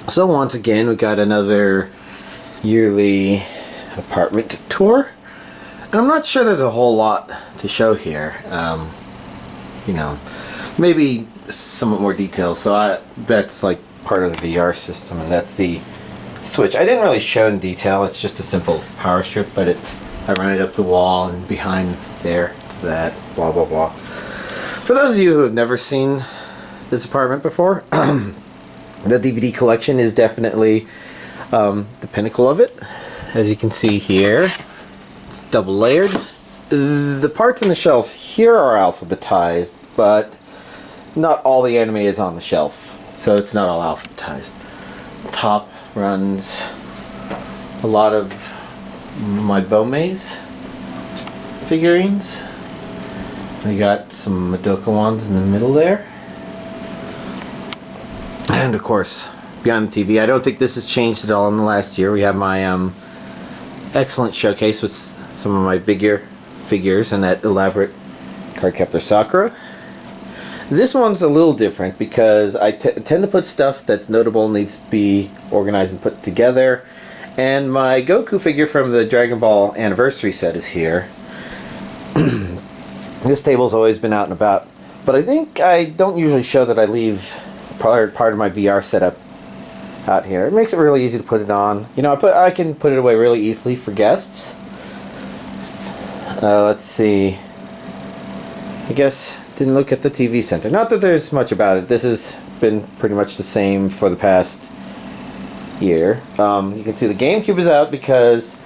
So once again, we got another yearly apartment tour. And I'm not sure there's a whole lot to show here. You know, maybe somewhat more detail. So that's like part of the VR system, and that's the switch. I didn't really show in detail. It's just a simple power strip, but I run it up the wall and behind there to that, blah, blah, blah. For those of you who have never seen this apartment before, the DVD collection is definitely the pinnacle of it. As you can see here, it's double layered. The parts on the shelf here are alphabetized, but not all the anime is on the shelf, so it's not all alphabetized. Top runs a lot of my Bome's figurines. We got some Madoka ones in the middle there. And of course, beyond the TV, I don't think this has changed at all in the last year. We have my excellent showcase with some of my bigger figures and that elaborate Cardcaptor Sakura. This one's a little different because I tend to put stuff that's notable, needs to be organized and put together. And my Goku figure from the Dragon Ball Anniversary set is here. This table's always been out and about, but I think I don't usually show that I leave part of my VR setup out here. It makes it really easy to put it on. You know, I can put it away really easily for guests. Let's see. I guess didn't look at the TV center. Not that there's much about it. This has been pretty much the same for the past year. You can see the GameCube is out because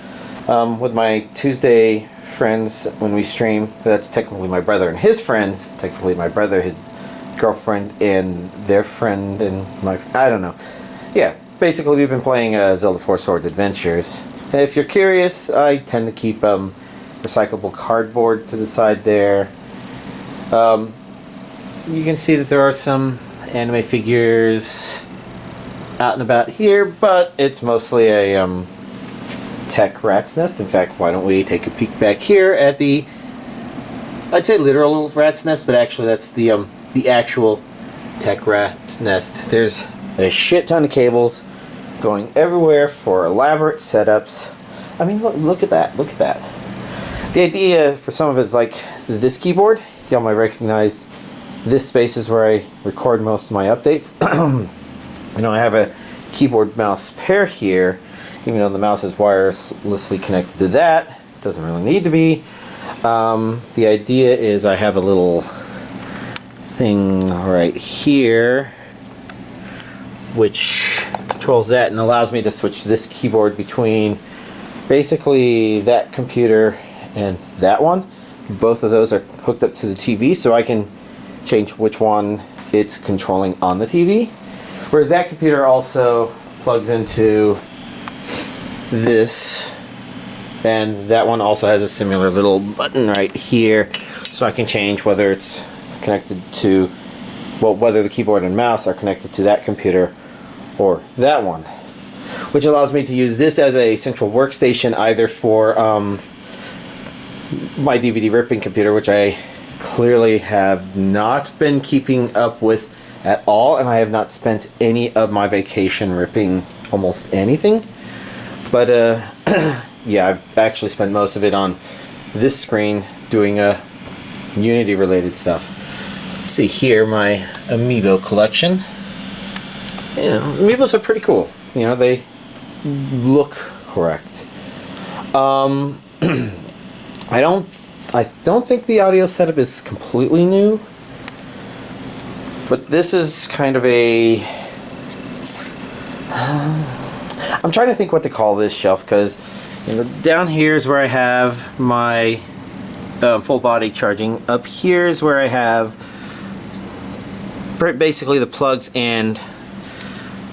with my Tuesday friends when we stream, that's technically my brother and his friends, technically my brother, his girlfriend, and their friend, and I don't know. Yeah, basically we've been playing Zelda 4 Swords Adventures. And if you're curious, I tend to keep recyclable cardboard to the side there. You can see that there are some anime figures out and about here, but it's mostly a tech rat's nest. In fact, why don't we take a peek back here at the, I'd say literal rat's nest, but actually that's the actual tech rat's nest. There's a shit ton of cables going everywhere for elaborate setups. I mean, look at that. Look at that. The idea for some of it is like this keyboard. Y'all might recognize this space is where I record most of my updates. You know, I have a keyboard mouse pair here, even though the mouse is wirelessly connected to that. It doesn't really need to be. The idea is I have a little thing right here which controls that and allows me to switch this keyboard between basically that computer and that one. Both of those are hooked up to the TV, so I can change which one it's controlling on the TV. Whereas that computer also plugs into this, and that one also has a similar little button right here, so I can change whether it's connected to, well, whether the keyboard and mouse are connected to that computer or that one, which allows me to use this as a central workstation either for my DVD ripping computer, which I clearly have not been keeping up with at all, and I have not spent any of my vacation ripping almost anything. But yeah, I've actually spent most of it on this screen doing Unity related stuff. Let's see here, my Amiibo collection. You know, Amiibos are pretty cool. You know, they look correct. I don't think the audio setup is completely new, but this is kind of a I'm trying to think what to call this shelf, because you know, down here is where I have my full body charging. Up here is where I have basically the plugs and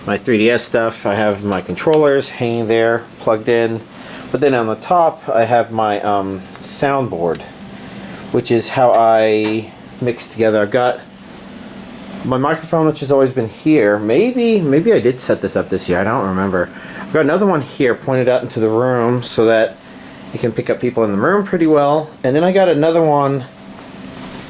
my 3DS stuff. I have my controllers hanging there plugged in. But then on the top, I have my soundboard, which is how I mix together. I've got my microphone, which has always been here. Maybe I did set this up this year. I don't remember. I've got another one here pointed out into the room so that you can pick up people in the room pretty well. And then I got another one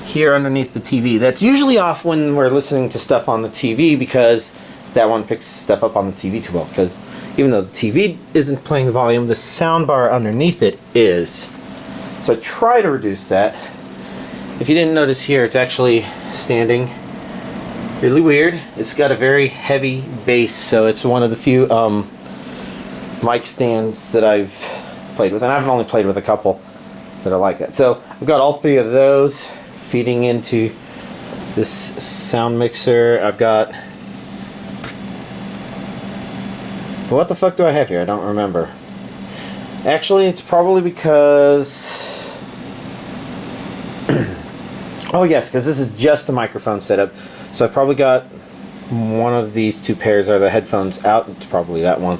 here underneath the TV. That's usually off when we're listening to stuff on the TV because that one picks stuff up on the TV too well, because even though the TV isn't playing the volume, the sound bar underneath it is. So I try to reduce that. If you didn't notice here, it's actually standing really weird. It's got a very heavy base, so it's one of the few mic stands that I've played with, and I've only played with a couple that are like that. So I've got all three of those feeding into this sound mixer. I've got, what the fuck do I have here? I don't remember. Actually, it's probably because oh yes, because this is just the microphone setup. So I've probably got one of these two pairs are the headphones out. It's probably that one.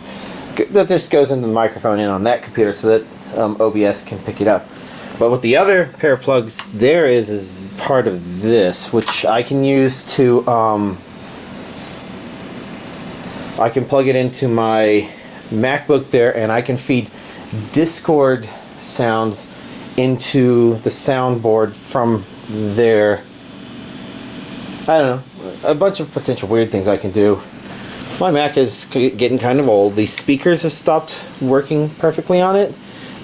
That just goes into the microphone in on that computer so that OBS can pick it up. But what the other pair of plugs there is part of this, which I can use to, I can plug it into my MacBook there, and I can feed Discord sounds into the soundboard from there. I don't know, a bunch of potential weird things I can do. My Mac is getting kind of old. These speakers have stopped working perfectly on it,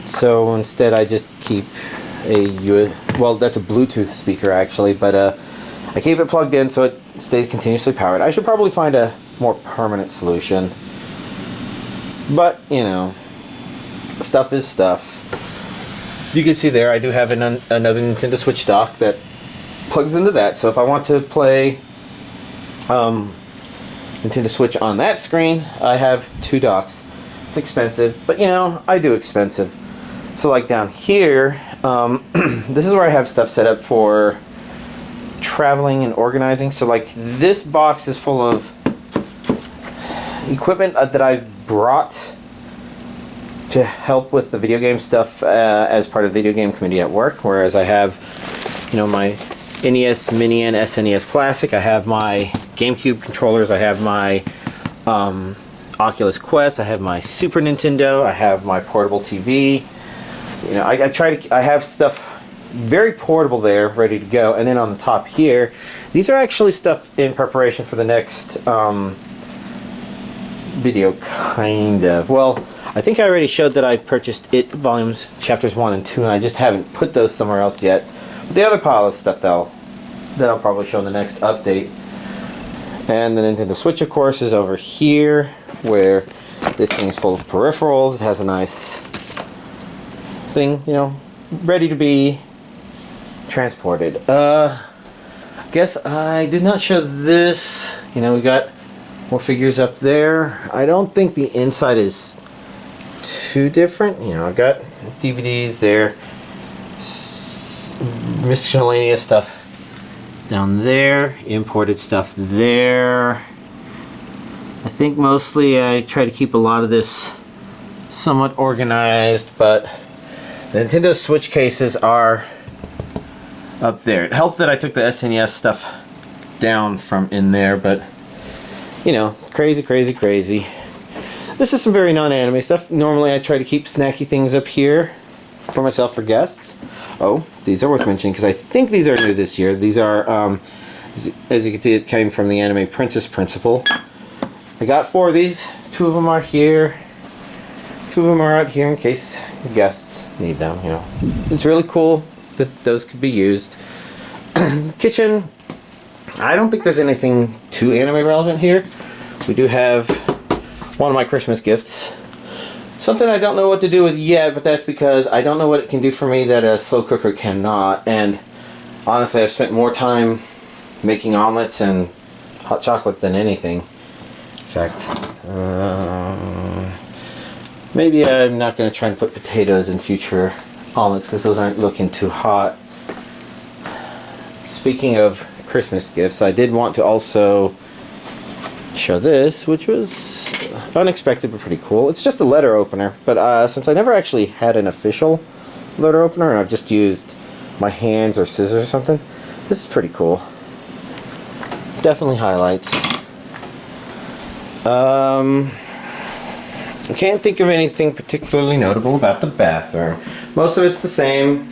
so instead I just keep well, that's a Bluetooth speaker actually, but I keep it plugged in so it stays continuously powered. I should probably find a more permanent solution, but you know, stuff is stuff. You can see there I do have another Nintendo Switch dock that plugs into that, so if I want to play Nintendo Switch on that screen, I have two docks. It's expensive, but you know, I do expensive. So like down here, this is where I have stuff set up for traveling and organizing. So like this box is full of equipment that I've brought to help with the video game stuff as part of the video game committee at work, whereas I have, you know, my NES Mini and SNES Classic, I have my GameCube controllers, I have my Oculus Quest, I have my Super Nintendo, I have my portable TV. You know, I have stuff very portable there, ready to go. And then on the top here, these are actually stuff in preparation for the next video, kind of. Well, I think I already showed that I purchased It Volumes Chapters 1 and 2, and I just haven't put those somewhere else yet. But the other pile of stuff that I'll probably show in the next update. And the Nintendo Switch, of course, is over here, where this thing's full of peripherals. It has a nice thing, you know, ready to be transported. Guess I did not show this. You know, we got more figures up there. I don't think the inside is too different. You know, I've got DVDs there, miscellaneous stuff down there, imported stuff there. I think mostly I try to keep a lot of this somewhat organized, but the Nintendo Switch cases are up there. It helped that I took the SNES stuff down from in there, but you know, crazy. This is some very non-anime stuff. Normally I try to keep snacky things up here for myself or guests. Oh, these are worth mentioning because I think these are new this year. These are, as you can see, it came from the Anime Princess Principle. I got 4 of these. 2 of them are here. 2 of them are out here in case guests need them. You know, it's really cool that those could be used. Kitchen. I don't think there's anything too anime relevant here. We do have one of my Christmas gifts. Something I don't know what to do with yet, but that's because I don't know what it can do for me that a slow cooker cannot. And honestly, I've spent more time making omelets and hot chocolate than anything. In fact, maybe I'm not going to try and put potatoes in future omelets because those aren't looking too hot. Speaking of Christmas gifts, I did want to also show this, which was unexpected but pretty cool. It's just a letter opener, but since I never actually had an official letter opener and I've just used my hands or scissors or something, this is pretty cool. Definitely highlights. I can't think of anything particularly notable about the bathroom. Most of it's the same.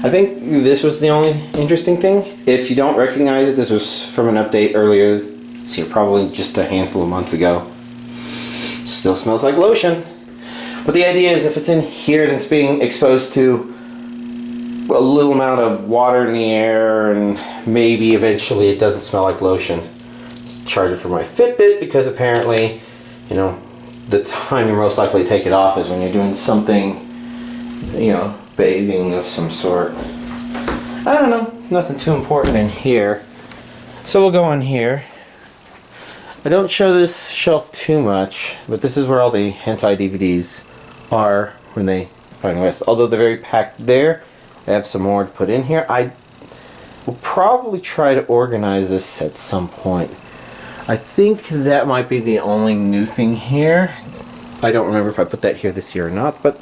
I think this was the only interesting thing. If you don't recognize it, this was from an update earlier It's here probably just a handful of months ago. Still smells like lotion. But the idea is if it's in here and it's being exposed to a little amount of water in the air, and maybe eventually it doesn't smell like lotion. Let's charge it for my Fitbit, because apparently, you know, the time you're most likely to take it off is when you're doing something, you know, bathing of some sort. I don't know, nothing too important in here. So we'll go in here. I don't show this shelf too much, but this is where all the hentai DVDs are when they find rest. Although they're very packed there, I have some more to put in here. I will probably try to organize this at some point. I think that might be the only new thing here. I don't remember if I put that here this year or not, but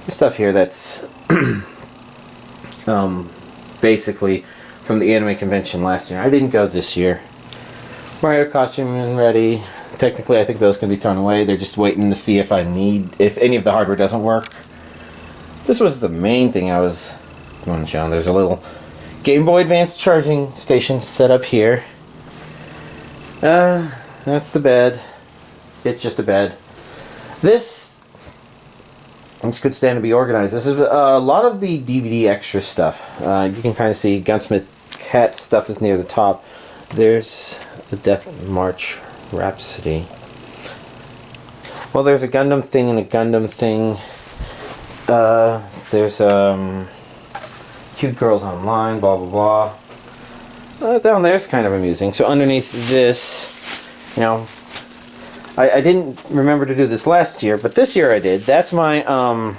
the stuff here that's basically from the anime convention last year. I didn't go this year. Mario costume and ready. Technically, I think those can be thrown away. They're just waiting to see if any of the hardware doesn't work. This was the main thing I was going to show. There's a little Game Boy Advance charging station set up here. That's the bed. It's just a bed. This could stand to be organized. This is a lot of the DVD extra stuff. You can kind of see Gunsmith Cat stuff is near the top. There's the Death March Rhapsody. Well, there's a Gundam thing and a Gundam thing. There's Cute Girls Online, blah blah blah. Down there's kind of amusing. So underneath this, you know, I didn't remember to do this last year, but this year I did. That's my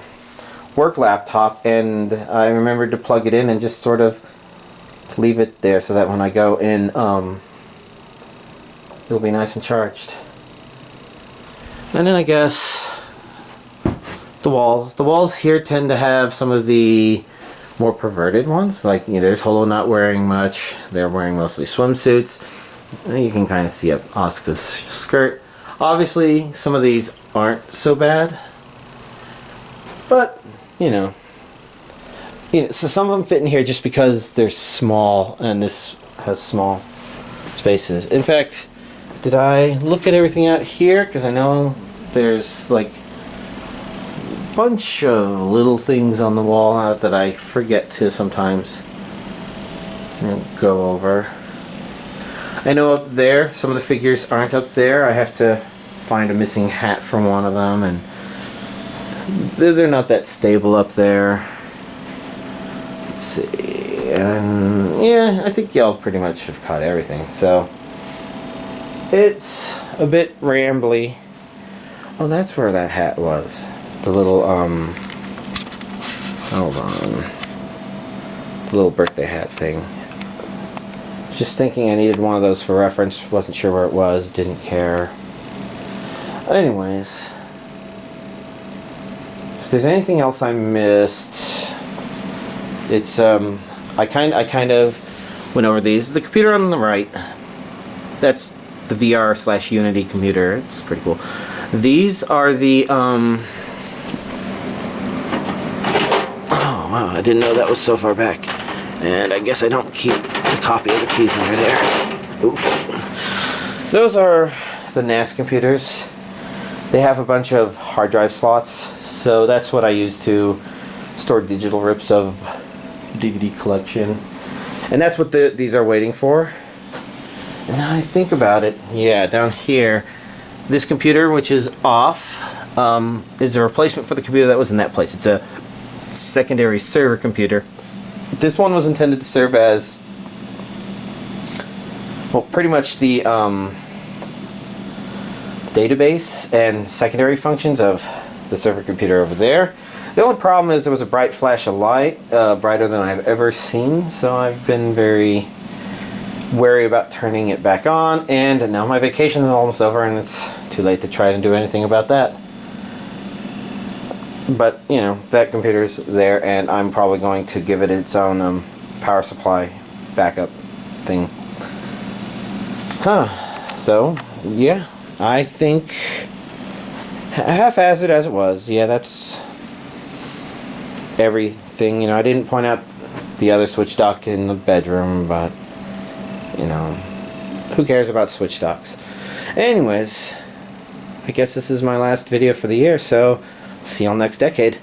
work laptop, and I remembered to plug it in and just sort of leave it there so that when I go in, it'll be nice and charged. And then I guess the walls. The walls here tend to have some of the more perverted ones. Like, you know, there's Holo not wearing much. They're wearing mostly swimsuits. And you can kind of see up Asuka's skirt. Obviously, some of these aren't so bad. But, you know, so some of them fit in here just because they're small, and this has small spaces. In fact, did I look at everything out here? Because I know there's like a bunch of little things on the wall out that I forget to sometimes go over. I know up there, some of the figures aren't up there. I have to find a missing hat from one of them, and they're not that stable up there. Let's see, and yeah, I think y'all pretty much have caught everything. So it's a bit rambly. Oh, that's where that hat was. The little hold on, the little birthday hat thing. Just thinking I needed one of those for reference. Wasn't sure where it was. Didn't care. Anyways, if there's anything else I missed, it's I kind of went over these. The computer on the right, that's the VR/Unity computer. It's pretty cool. These are the oh wow, I didn't know that was so far back. And I guess I don't keep the copy of the keys over there. Oof. Those are the NAS computers. They have a bunch of hard drive slots, so that's what I use to store digital rips of DVD collection. And that's what these are waiting for. And now I think about it, yeah, down here, this computer, which is off, is a replacement for the computer that was in that place. It's a secondary server computer. This one was intended to serve as, well, pretty much the database and secondary functions of the server computer over there. The only problem is there was a bright flash of light, brighter than I've ever seen, so I've been very wary about turning it back on, and now my vacation is almost over and it's too late to try to do anything about that. But, you know, that computer's there, and I'm probably going to give it its own power supply backup thing. So, yeah, I think half-assed as it was, yeah, that's everything. You know, I didn't point out the other switch dock in the bedroom, but, you know, who cares about Switch docks? Anyways, I guess this is my last video for the year, so see y'all next decade.